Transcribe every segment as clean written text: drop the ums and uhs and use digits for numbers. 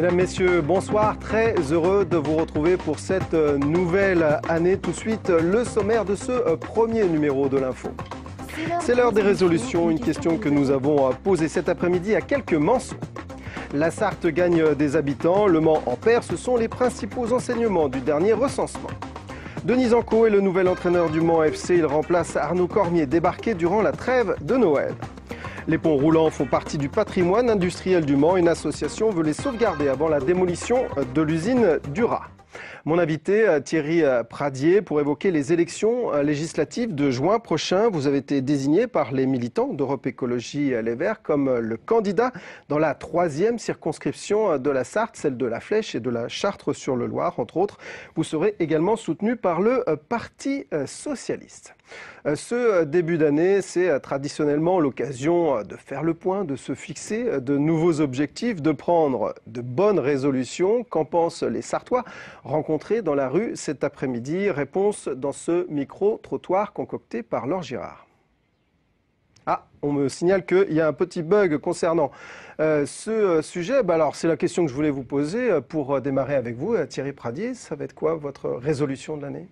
Mesdames, Messieurs, bonsoir. Très heureux de vous retrouver pour cette nouvelle année. Tout de suite, le sommaire de ce premier numéro de l'Info. C'est l'heure des résolutions, une question que nous avons posée cet après-midi à quelques Manceaux. La Sarthe gagne des habitants, Le Mans en perd, ce sont les principaux enseignements du dernier recensement. Denis Anco est le nouvel entraîneur du Mans FC, il remplace Arnaud Cormier, débarqué durant la trêve de Noël. Les ponts roulants font partie du patrimoine industriel du Mans. Une association veut les sauvegarder avant la démolition de l'usine Dura. Mon invité, Thierry Pradier, pour évoquer les élections législatives de juin prochain. Vous avez été désigné par les militants d'Europe Écologie Les Verts comme le candidat dans la 3e circonscription de la Sarthe, celle de la Flèche et de la Chartres-sur-le-Loir, entre autres. Vous serez également soutenu par le Parti socialiste. Ce début d'année, c'est traditionnellement l'occasion de faire le point, de se fixer de nouveaux objectifs, de prendre de bonnes résolutions. Qu'en pensent les Sartois rencontrés dans la rue cet après-midi? Réponse dans ce micro-trottoir concocté par Laure Girard. Ah, on me signale qu'il y a un petit bug concernant ce sujet. Alors, c'est la question que je voulais vous poser pour démarrer avec vous. Thierry Pradier, ça va être quoi votre résolution de l'année ?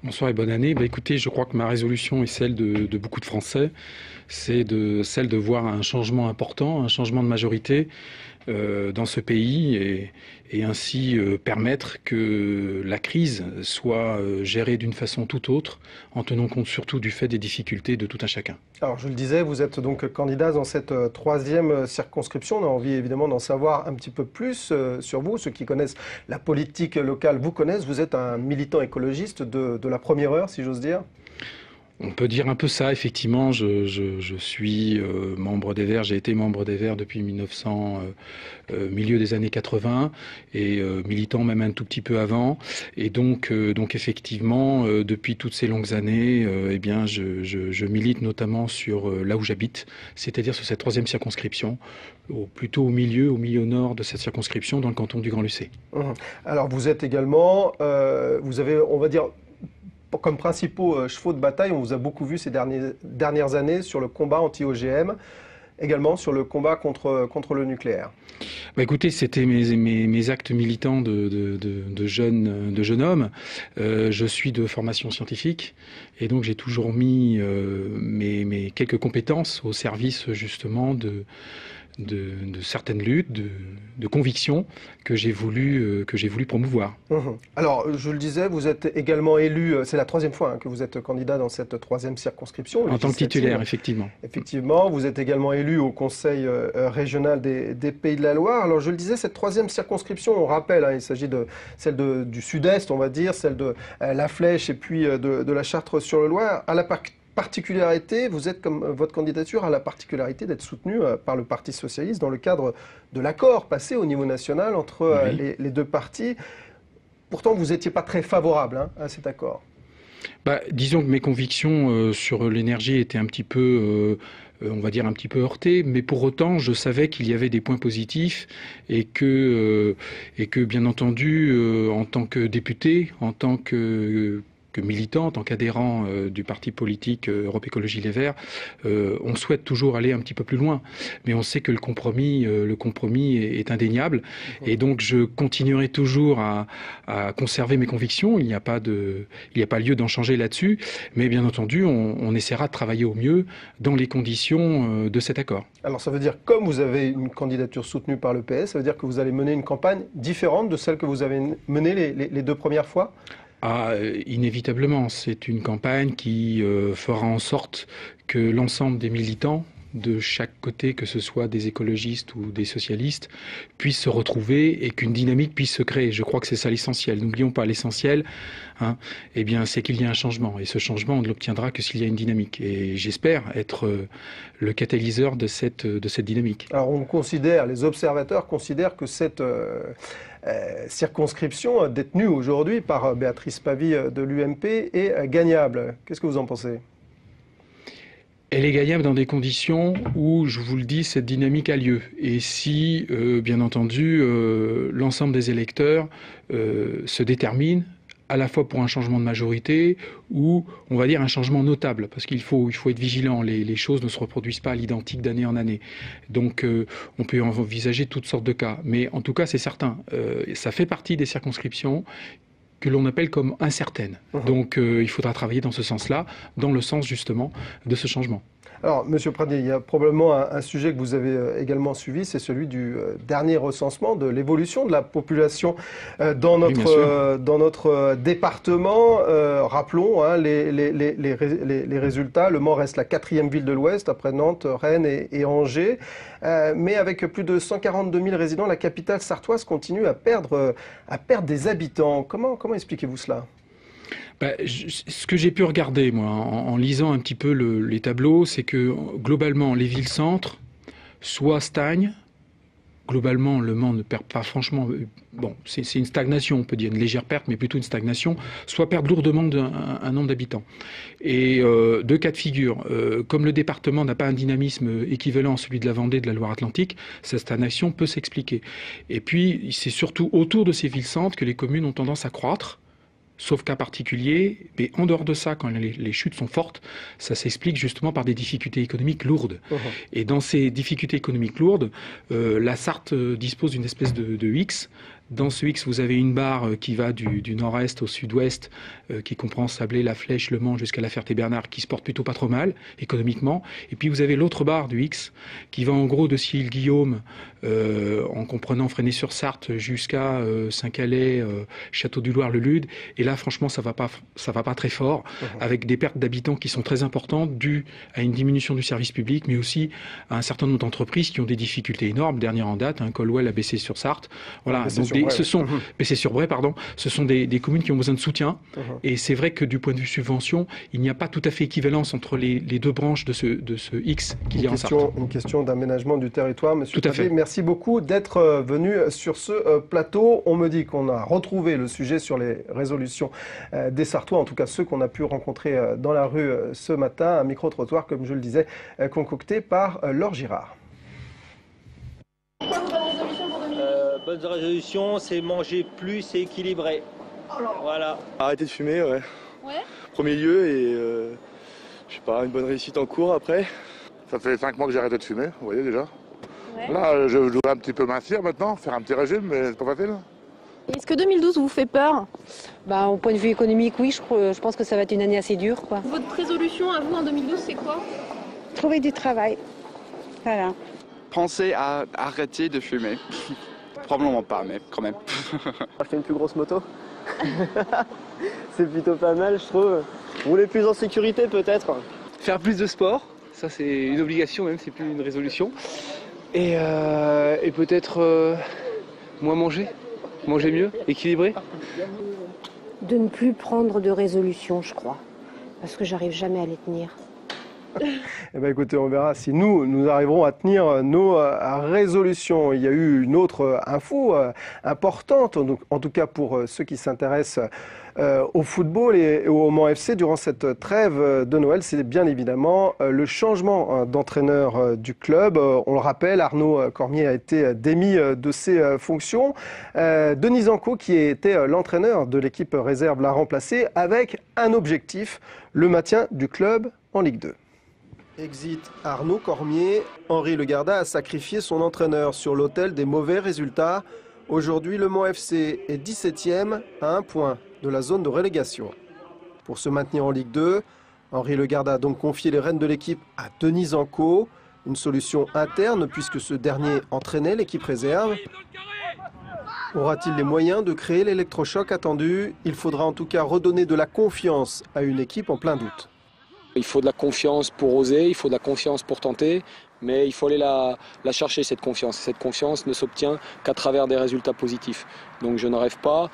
Bonsoir et bonne année. Écoutez, je crois que ma résolution est celle de beaucoup de Français. C'est celle de voir un changement important, un changement de majorité dans ce pays et ainsi permettre que la crise soit gérée d'une façon tout autre, en tenant compte surtout du fait des difficultés de tout un chacun. Alors je le disais, vous êtes donc candidat dans cette 3e circonscription. On a envie évidemment d'en savoir un petit peu plus sur vous. Ceux qui connaissent la politique locale vous connaissent. Vous êtes un militant écologiste de la première heure, si j'ose dire. On peut dire un peu ça, effectivement. Je suis membre des Verts, j'ai été membre des Verts depuis milieu des années 80 et militant même un tout petit peu avant. Et donc effectivement, depuis toutes ces longues années, eh bien, je milite notamment sur là où j'habite, c'est-à-dire sur cette 3e circonscription, plutôt au milieu nord de cette circonscription, dans le canton du Grand-Lucé. Alors vous êtes également, vous avez, on va dire, comme principaux chevaux de bataille, on vous a beaucoup vu ces dernières années sur le combat anti-OGM, également sur le combat contre le nucléaire. Écoutez, c'était mes actes militants de jeune homme. Je suis de formation scientifique et donc j'ai toujours mis mes quelques compétences au service justement de certaines luttes, de convictions que j'ai voulu promouvoir. Alors, je le disais, vous êtes également élu, c'est la 3e fois que vous êtes candidat dans cette 3e circonscription. En tant que titulaire, effectivement. Effectivement, vous êtes également élu au Conseil régional des Pays de la Loire. Alors, je le disais, cette 3e circonscription, on rappelle, il s'agit de celle du Sud-Est, on va dire, celle de la Flèche et puis de la Chartre-sur-le-Loir, à la particularité, votre candidature a la particularité d'être soutenue par le Parti socialiste dans le cadre de l'accord passé au niveau national entre les deux partis. Pourtant, vous n'étiez pas très favorable à cet accord. Disons que mes convictions sur l'énergie étaient un petit peu... on va dire un petit peu heurté, mais pour autant, je savais qu'il y avait des points positifs et que bien entendu, en tant que député, en tant que militant, en tant qu'adhérent du parti politique Europe Écologie Les Verts, on souhaite toujours aller un petit peu plus loin. Mais on sait que le compromis est indéniable. Et donc, je continuerai toujours à conserver mes convictions. Il n'y a pas lieu d'en changer là-dessus. Mais bien entendu, on essaiera de travailler au mieux dans les conditions de cet accord. Alors, ça veut dire, comme vous avez une candidature soutenue par le PS, ça veut dire que vous allez mener une campagne différente de celle que vous avez menée les 2 premières fois ? Inévitablement, c'est une campagne qui fera en sorte que l'ensemble des militants de chaque côté, que ce soit des écologistes ou des socialistes, puissent se retrouver et qu'une dynamique puisse se créer. Je crois que c'est ça l'essentiel. N'oublions pas l'essentiel, eh bien, c'est qu'il y a un changement. Et ce changement, on ne l'obtiendra que s'il y a une dynamique. Et j'espère être le catalyseur de cette dynamique. Alors, les observateurs considèrent que cette circonscription détenue aujourd'hui par Béatrice Pavie de l'UMP est gagnable. Qu'est-ce que vous en pensez ? Elle est gagnable dans des conditions où, je vous le dis, cette dynamique a lieu. Et si, bien entendu, l'ensemble des électeurs se déterminent à la fois pour un changement de majorité ou, on va dire, un changement notable, parce qu'il faut être vigilant. Les choses ne se reproduisent pas à l'identique d'année en année. Donc, on peut envisager toutes sortes de cas. Mais en tout cas, c'est certain, ça fait partie des circonscriptions que l'on appelle comme incertaines. Donc, il faudra travailler dans ce sens-là, dans le sens, justement, de ce changement. Alors, Monsieur Pradier, il y a probablement un sujet que vous avez également suivi, c'est celui du dernier recensement de l'évolution de la population dans notre département. Rappelons les résultats. Le Mans reste la 4e ville de l'Ouest, après Nantes, Rennes et Angers. Mais avec plus de 142 000 résidents, la capitale sarthoise continue à perdre des habitants. Comment expliquez-vous cela ? Ce que j'ai pu regarder, moi, en lisant un petit peu les tableaux, c'est que, globalement, les villes-centres, soit stagnent, globalement, Le Mans ne perd pas, franchement, bon, c'est une stagnation, on peut dire, une légère perte, mais plutôt une stagnation, soit perdent lourdement un nombre d'habitants. Et deux cas de figure, comme le département n'a pas un dynamisme équivalent à celui de la Vendée, de la Loire-Atlantique, cette stagnation peut s'expliquer. Et puis, c'est surtout autour de ces villes-centres que les communes ont tendance à croître, sauf cas particulier, mais en dehors de ça, quand les chutes sont fortes, ça s'explique justement par des difficultés économiques lourdes. Et dans ces difficultés économiques lourdes, la Sarthe dispose d'une espèce de X. Dans ce X, vous avez une barre qui va du nord-est au sud-ouest, qui comprend Sablé, La Flèche, Le Mans jusqu'à La Ferté-Bernard, qui se porte plutôt pas trop mal, économiquement. Et puis vous avez l'autre barre du X, qui va en gros de Sille-Guillaume, en comprenant Fresnay-sur-Sarthe jusqu'à Saint-Calais, Château-du-Loir, le Lude. Et là, franchement, ça va pas très fort, avec des pertes d'habitants qui sont très importantes, dues à une diminution du service public, mais aussi à un certain nombre d'entreprises qui ont des difficultés énormes. Dernière en date, Colwell a baissé sur Sarthe. Voilà. Bessay-sur-Bray, ce sont des communes qui ont besoin de soutien. Et c'est vrai que du point de vue subvention, il n'y a pas tout à fait équivalence entre les deux branches de ce X qu'il y a en Sarthe. Une question d'aménagement du territoire, Monsieur Tout à fait. Merci beaucoup d'être venu sur ce plateau. On me dit qu'on a retrouvé le sujet sur les résolutions des Sarthois, en tout cas ceux qu'on a pu rencontrer dans la rue ce matin. Un micro-trottoir, comme je le disais, concocté par Laure Girard. Bonne résolution, c'est manger plus et équilibré. Voilà. Arrêter de fumer, ouais. Premier lieu et je sais pas, une bonne réussite en cours après. Ça fait 5 mois que j'ai arrêté de fumer, vous voyez déjà. Là, je dois un petit peu mincir maintenant, faire un petit régime, mais c'est pas facile. Est-ce que 2012 vous fait peur ? Au point de vue économique, oui, je pense que ça va être une année assez dure, quoi. Votre résolution à vous en 2012, c'est quoi ? Trouver du travail. Voilà. Penser à arrêter de fumer. Probablement pas, mais quand même. Acheter une plus grosse moto. C'est plutôt pas mal, je trouve. Rouler plus en sécurité, peut-être. Faire plus de sport, ça c'est une obligation même, c'est plus une résolution. Et peut-être moins manger mieux, équilibré. De ne plus prendre de résolution, je crois, parce que j'arrive jamais à les tenir. Eh bien, écoutez, on verra si nous arriverons à tenir nos résolutions. Il y a eu une autre info importante, en tout cas pour ceux qui s'intéressent au football et au Mans FC durant cette trêve de Noël. C'est bien évidemment le changement d'entraîneur du club. On le rappelle, Arnaud Cormier a été démis de ses fonctions. Denis Anco, qui était l'entraîneur de l'équipe réserve, l'a remplacé avec un objectif, le maintien du club en Ligue 2. Exit Arnaud Cormier. Henri Legarda a sacrifié son entraîneur sur l'autel des mauvais résultats. Aujourd'hui, le Mans FC est 17e à 1 point de la zone de relégation. Pour se maintenir en Ligue 2, Henri Legarda a donc confié les rênes de l'équipe à Denis Anco. Une solution interne puisque ce dernier entraînait l'équipe réserve. Aura-t-il les moyens de créer l'électrochoc attendu ? Il faudra en tout cas redonner de la confiance à une équipe en plein doute. Il faut de la confiance pour oser, il faut de la confiance pour tenter, mais il faut aller la chercher, cette confiance. Cette confiance ne s'obtient qu'à travers des résultats positifs. Donc je ne rêve pas,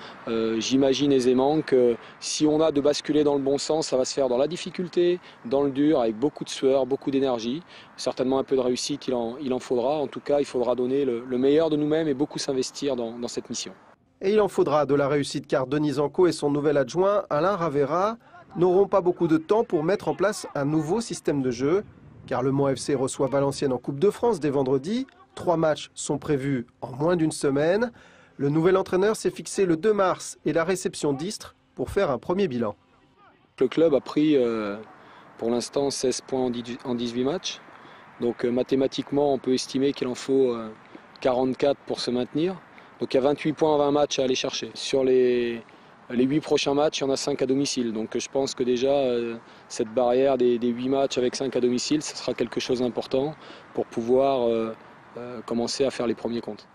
j'imagine aisément que si on a de basculer dans le bon sens, ça va se faire dans la difficulté, dans le dur, avec beaucoup de sueur, beaucoup d'énergie. Certainement un peu de réussite, il en faudra. En tout cas, il faudra donner le meilleur de nous-mêmes et beaucoup s'investir dans cette mission. Et il en faudra de la réussite car Denis Anco et son nouvel adjoint, Alain Ravera, n'auront pas beaucoup de temps pour mettre en place un nouveau système de jeu, car le Mans FC reçoit Valenciennes en Coupe de France dès vendredi. 3 matchs sont prévus en moins d'une semaine. Le nouvel entraîneur s'est fixé le 2 mars et la réception d'Istres pour faire un premier bilan. Le club a pris pour l'instant 16 points en 18 matchs. Donc mathématiquement, on peut estimer qu'il en faut 44 pour se maintenir. Donc il y a 28 points en 20 matchs à aller chercher. Sur les 8 prochains matchs, il y en a 5 à domicile. Donc je pense que déjà, cette barrière des 8 matchs avec 5 à domicile, ce sera quelque chose d'important pour pouvoir commencer à faire les premiers comptes.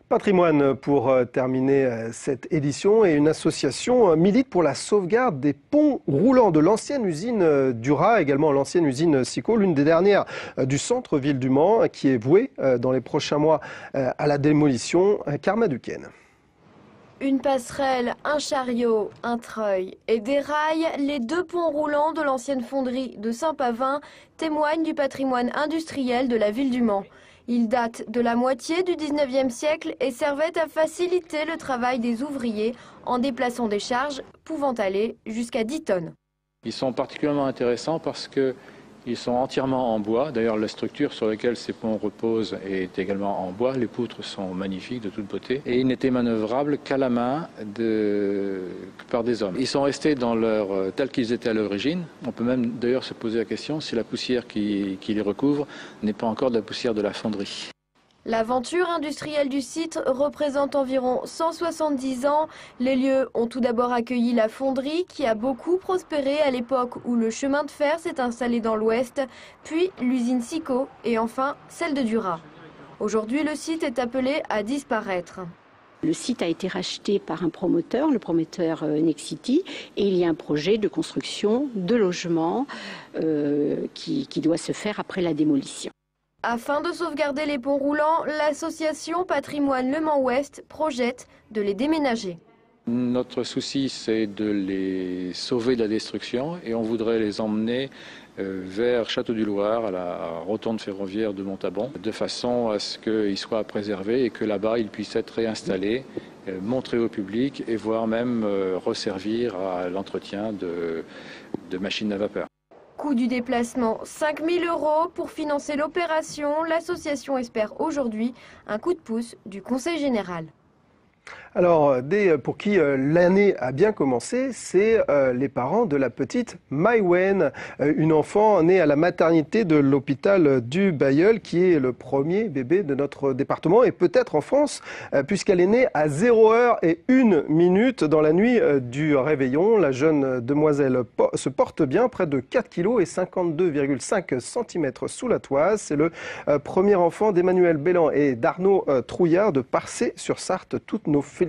Patrimoine pour terminer cette édition, et une association milite pour la sauvegarde des ponts roulants de l'ancienne usine Dura, également l'ancienne usine Sico, l'une des dernières du centre-ville du Mans, qui est vouée dans les prochains mois à la démolition. Karma Duquesne. Une passerelle, un chariot, un treuil et des rails, les 2 ponts roulants de l'ancienne fonderie de Saint-Pavin témoignent du patrimoine industriel de la ville du Mans. Ils datent de la moitié du 19e siècle et servaient à faciliter le travail des ouvriers en déplaçant des charges pouvant aller jusqu'à 10 tonnes. Ils sont particulièrement intéressants parce qu'ils sont entièrement en bois. D'ailleurs, la structure sur laquelle ces ponts reposent est également en bois. Les poutres sont magnifiques, de toute beauté. Et ils n'étaient manœuvrables qu'à la main par des hommes. Ils sont restés tels qu'ils étaient à l'origine. On peut même d'ailleurs se poser la question si la poussière qui les recouvre n'est pas encore de la poussière de la fonderie. L'aventure industrielle du site représente environ 170 ans. Les lieux ont tout d'abord accueilli la fonderie qui a beaucoup prospéré à l'époque où le chemin de fer s'est installé dans l'ouest, puis l'usine Sico et enfin celle de Dura. Aujourd'hui, le site est appelé à disparaître. Le site a été racheté par un promoteur, le promoteur Nexity, et il y a un projet de construction de logements qui doit se faire après la démolition. Afin de sauvegarder les ponts roulants, l'association Patrimoine Le Mans Ouest projette de les déménager. Notre souci, c'est de les sauver de la destruction et on voudrait les emmener vers Château-du-Loir, à la rotonde ferroviaire de Montabon, de façon à ce qu'ils soient préservés et que là-bas, ils puissent être réinstallés, montrés au public et voire même resservir à l'entretien de machines à vapeur. Coût du déplacement 5 000 € pour financer l'opération. L'association espère aujourd'hui un coup de pouce du Conseil général. Alors, pour qui l'année a bien commencé, c'est les parents de la petite Maïwen, une enfant née à la maternité de l'hôpital du Bailleul, qui est le premier bébé de notre département et peut-être en France, puisqu'elle est née à 0h01 dans la nuit du réveillon. La jeune demoiselle se porte bien, près de 4 kg et 52,5 cm sous la toise. C'est le premier enfant d'Emmanuel Bélan et d'Arnaud Trouillard de Parcé-sur-Sarthe. Toutes nos félicitations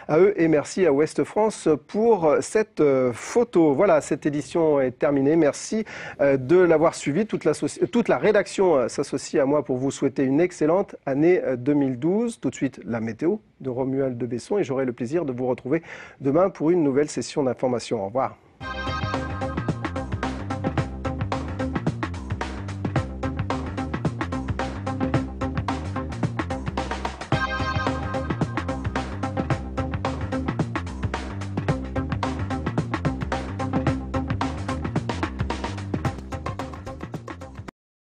à eux et merci à Ouest France pour cette photo. Voilà, cette édition est terminée. Merci de l'avoir suivi. Toute la rédaction s'associe à moi pour vous souhaiter une excellente année 2012. Tout de suite, la météo de Romuald de Besson et j'aurai le plaisir de vous retrouver demain pour une nouvelle session d'information. Au revoir.